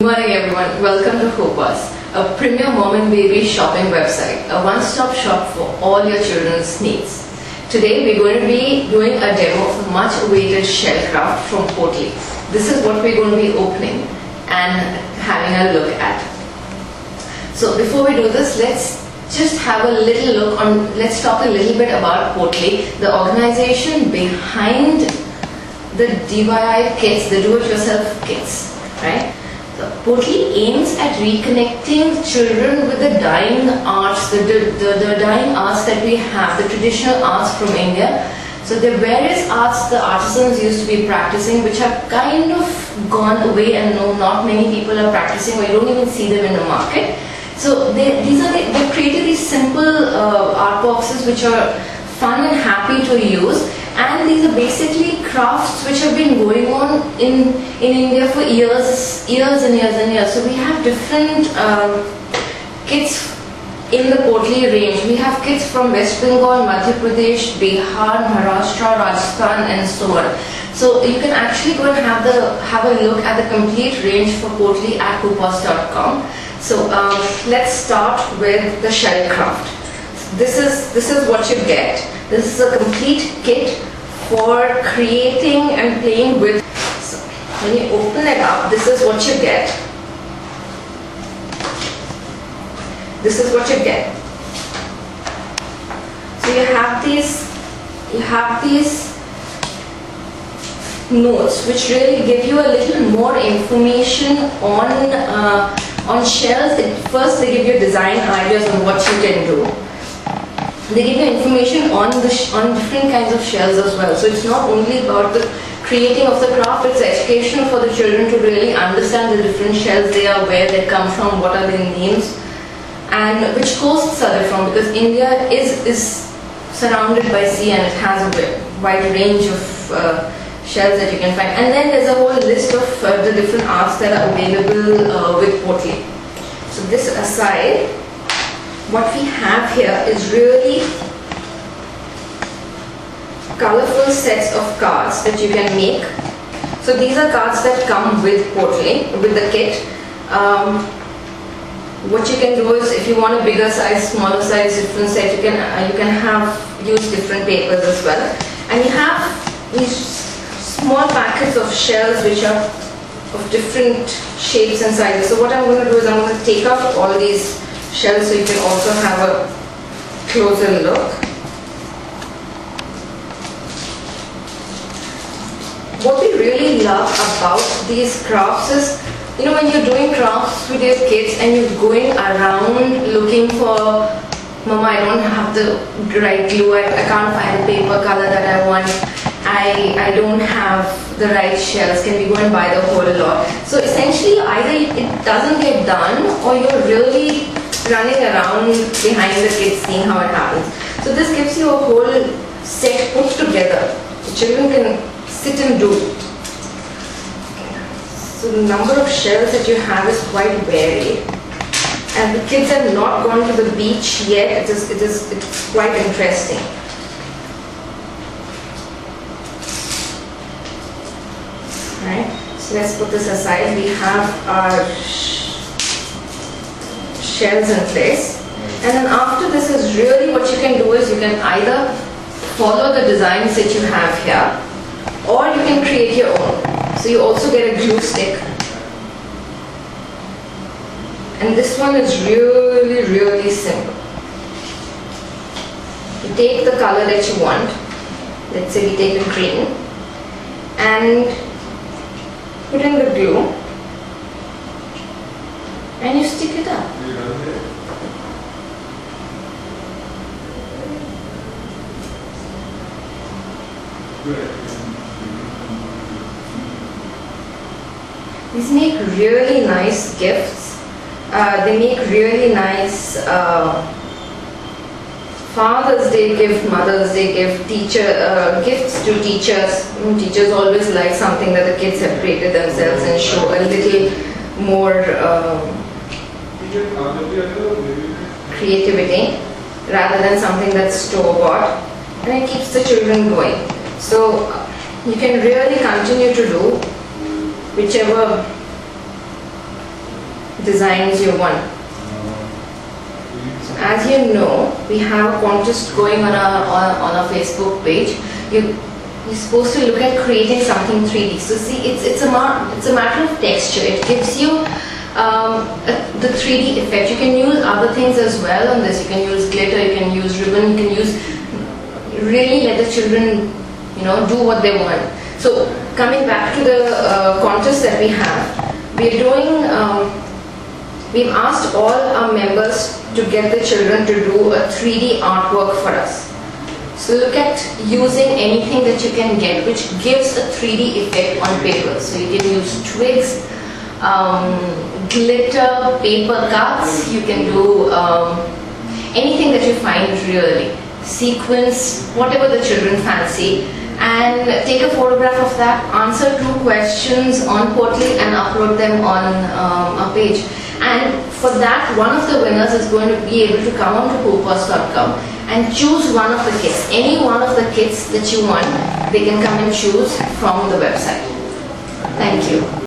Good morning everyone, welcome to Hopus, a premier mom and baby shopping website, a one-stop shop for all your children's needs. Today we're going to be doing a demo of much awaited shell craft from Portly. This is what we're going to be opening and having a look at. So before we do this, let's just have a little look on, let's talk a little bit about Portly, the organization behind the DIY kits, the do-it-yourself kits, right? Portly aims at reconnecting children with the dying arts, the dying arts that we have, the traditional arts from India. So the various arts the artisans used to be practicing, which have kind of gone away and not many people are practicing, or you don't even see them in the market. So they've created these simple art boxes which are fun and happy to use. And these are basically crafts which have been going on in India for years and years. So we have different kits in the Portly range. We have kits from West Bengal, Madhya Pradesh, Bihar, Maharashtra, Rajasthan and so on. So you can actually go and have a look at the complete range for Portly at hoopus.com. So let's start with the shell craft. This is what you get. This is a complete kit for creating and playing with. So when you open it up, this is what you get. This is what you get. So you have these notes which really give you a little more information on shells. First they give you design ideas on what you can do. They give you information on different kinds of shells as well. So it's not only about the creating of the craft, it's educational for the children to really understand the different shells they are, where they come from, what are their names, and which coasts are they from, because India is surrounded by sea and it has a wide range of shells that you can find. And then there's a whole list of the different arts that are available with Portly. So this aside, what we have here is really colorful sets of cards that you can make. So these are cards that come with Portly, with the kit. What you can do is, if you want a bigger size, smaller size, different set, you can use different papers as well. And you have these small packets of shells which are of different shapes and sizes. So what I'm going to do is I'm going to take out all these shells so you can also have a closer look. What we really love about these crafts is, when you're doing crafts with your kids and you're going around looking for, Mama, I don't have the right glue, I can't find the paper color that I want, I don't have the right shells, can we go and buy the whole lot? So essentially either it doesn't get done, or you're really running around behind the kids seeing how it happens. So this gives you a whole set put together. The children can sit and do. So the number of shells that you have is quite varied. And the kids have not gone to the beach yet. It's quite interesting. Right. So let's put this aside. We have our shells in place, and then after this is really what you can do is you can either follow the designs that you have here, or you can create your own. So you also get a glue stick, and this one is really simple. You take the color that you want, let's say we take a green, and put in the glue, and you stick it up. These make really nice gifts. They make really nice Father's Day gift, Mother's Day gift, gifts to teachers. Teachers always like something that the kids have created themselves and show a little more creativity rather than something that's store-bought, and it keeps the children going. So you can really continue to do whichever designs you want. As you know, we have a contest going on our Facebook page. You're supposed to look at creating something 3D. So see, it's a matter of texture. It gives you the 3D effect. You can use other things as well on this. You can use glitter, you can use ribbon, you can use, really let the children, do what they want. So coming back to the contest that we have, we're doing. We've asked all our members to get the children to do a 3D artwork for us. So look at using anything that you can get which gives a 3D effect on paper. So you can use twigs, glitter, paper cuts, you can do anything that you find really. Sequins, whatever the children fancy, and take a photograph of that, answer 2 questions on Portly and upload them on our page. And for that, one of the winners is going to be able to come on to hoopos.com and choose one of the kits. Any one of the kits that you want, they can come and choose from the website. Thank you.